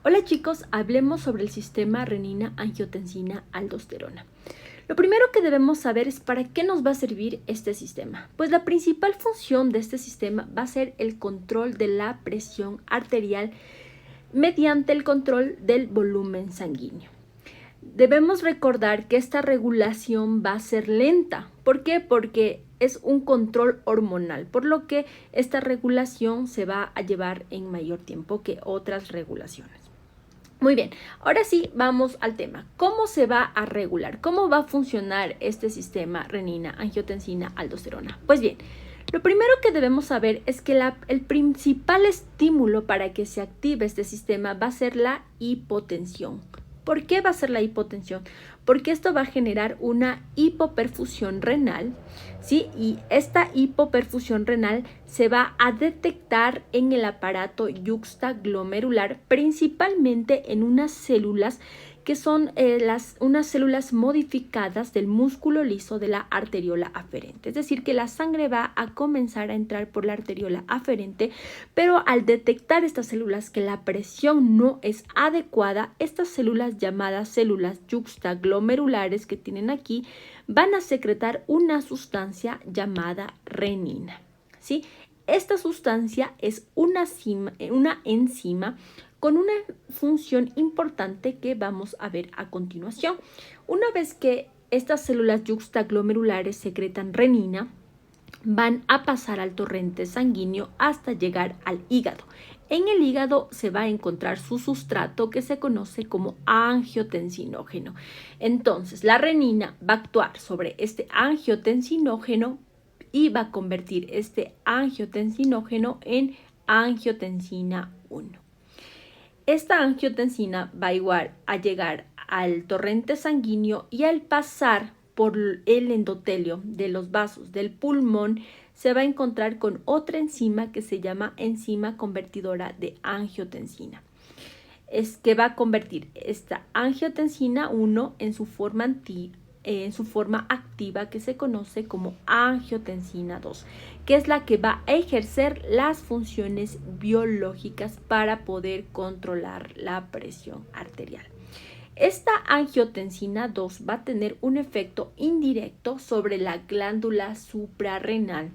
Hola chicos, hablemos sobre el sistema renina-angiotensina-aldosterona. Lo primero que debemos saber es para qué nos va a servir este sistema. Pues la principal función de este sistema va a ser el control de la presión arterial mediante el control del volumen sanguíneo. Debemos recordar que esta regulación va a ser lenta. ¿Por qué? Porque es un control hormonal, por lo que esta regulación se va a llevar en mayor tiempo que otras regulaciones. Muy bien, ahora sí vamos al tema. ¿Cómo se va a regular? ¿Cómo va a funcionar este sistema renina-angiotensina-aldosterona? Pues bien, lo primero que debemos saber es que el principal estímulo para que se active este sistema va a ser la hipotensión. ¿Por qué va a ser la hipotensión? Porque esto va a generar una hipoperfusión renal, ¿sí? Y esta hipoperfusión renal se va a detectar en el aparato yuxtaglomerular, principalmente en unas células que son unas células modificadas del músculo liso de la arteriola aferente. Es decir, que la sangre va a comenzar a entrar por la arteriola aferente, pero al detectar estas células que la presión no es adecuada, estas células llamadas células yuxtaglomerulares que tienen aquí van a secretar una sustancia llamada renina, ¿sí? Esta sustancia es una enzima con una función importante que vamos a ver a continuación. Una vez que estas células yuxtaglomerulares secretan renina, van a pasar al torrente sanguíneo hasta llegar al hígado. En el hígado se va a encontrar su sustrato que se conoce como angiotensinógeno. Entonces, la renina va a actuar sobre este angiotensinógeno y va a convertir este angiotensinógeno en angiotensina 1. Esta angiotensina va igual a llegar al torrente sanguíneo y al pasar por el endotelio de los vasos del pulmón se va a encontrar con otra enzima que se llama enzima convertidora de angiotensina. Es que va a convertir esta angiotensina 1 en su forma activa que se conoce como angiotensina 2, que es la que va a ejercer las funciones biológicas para poder controlar la presión arterial. Esta angiotensina 2 va a tener un efecto indirecto sobre la glándula suprarrenal,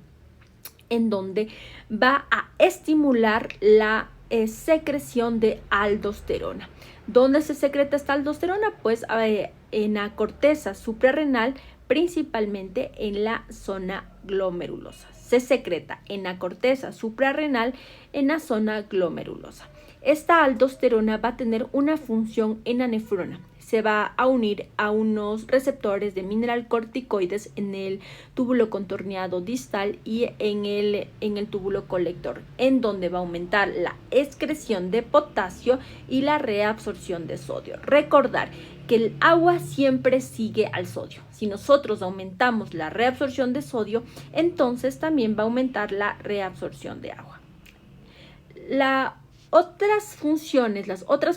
en donde va a estimular la secreción de aldosterona. ¿Dónde se secreta esta aldosterona? Pues en la corteza suprarrenal, principalmente en la zona glomerulosa. Se secreta en la corteza suprarrenal, en la zona glomerulosa. Esta aldosterona va a tener una función en la nefrona. Se va a unir a unos receptores de mineralcorticoides en el túbulo contorneado distal y en el túbulo colector, en donde va a aumentar la excreción de potasio y la reabsorción de sodio. Recordar que el agua siempre sigue al sodio. Si nosotros aumentamos la reabsorción de sodio, entonces también va a aumentar la reabsorción de agua. Las otras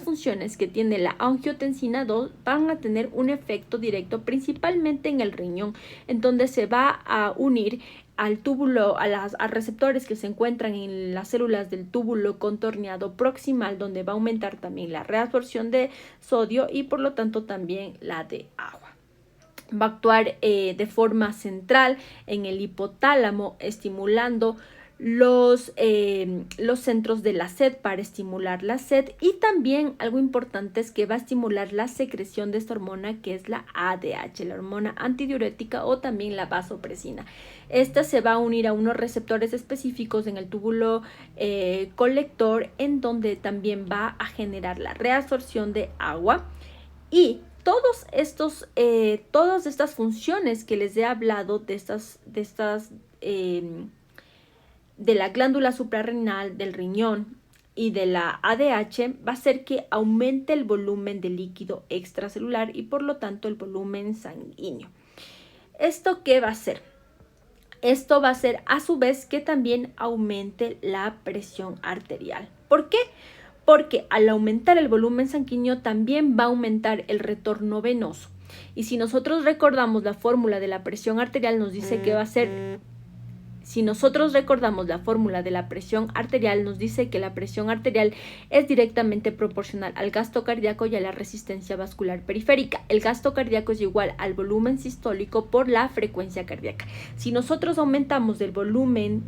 funciones que tiene la angiotensina 2 van a tener un efecto directo principalmente en el riñón, en donde se va a unir al túbulo, a receptores que se encuentran en las células del túbulo contorneado proximal, donde va a aumentar también la reabsorción de sodio y por lo tanto también la de agua. Va a actuar de forma central en el hipotálamo, estimulando los centros de la sed para estimular la sed, y también algo importante es que va a estimular la secreción de esta hormona que es la ADH, la hormona antidiurética, o también la vasopresina. Esta se va a unir a unos receptores específicos en el túbulo colector, en donde también va a generar la reabsorción de agua. Y todas estas funciones que les he hablado de la glándula suprarrenal, del riñón y de la ADH, va a hacer que aumente el volumen de líquido extracelular y por lo tanto el volumen sanguíneo. ¿Esto qué va a hacer? Esto va a hacer a su vez que también aumente la presión arterial. ¿Por qué? Porque al aumentar el volumen sanguíneo también va a aumentar el retorno venoso. Y si nosotros recordamos la fórmula de la presión arterial, nos dice que va a ser Si nosotros recordamos la fórmula de la presión arterial, nos dice que la presión arterial es directamente proporcional al gasto cardíaco y a la resistencia vascular periférica. El gasto cardíaco es igual al volumen sistólico por la frecuencia cardíaca. Si nosotros aumentamos el volumen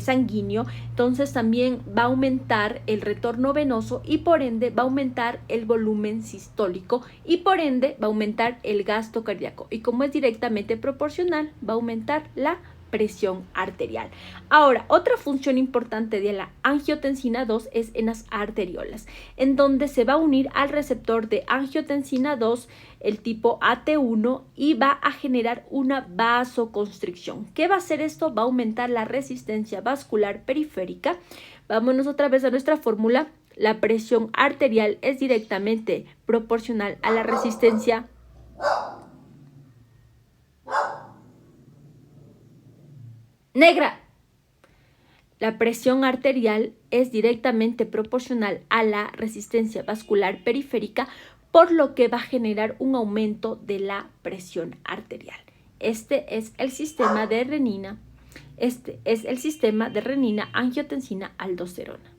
sanguíneo, entonces también va a aumentar el retorno venoso y por ende va a aumentar el volumen sistólico y por ende va a aumentar el gasto cardíaco. Y como es directamente proporcional, va a aumentar la presión arterial. Ahora, otra función importante de la angiotensina 2 es en las arteriolas, en donde se va a unir al receptor de angiotensina 2, el tipo AT1, y va a generar una vasoconstricción. ¿Qué va a hacer esto? Va a aumentar la resistencia vascular periférica. Vámonos otra vez a nuestra fórmula. La presión arterial es directamente proporcional a la resistencia negra. La presión arterial es directamente proporcional a la resistencia vascular periférica, por lo que va a generar un aumento de la presión arterial. Este es el sistema de renina, angiotensina aldosterona.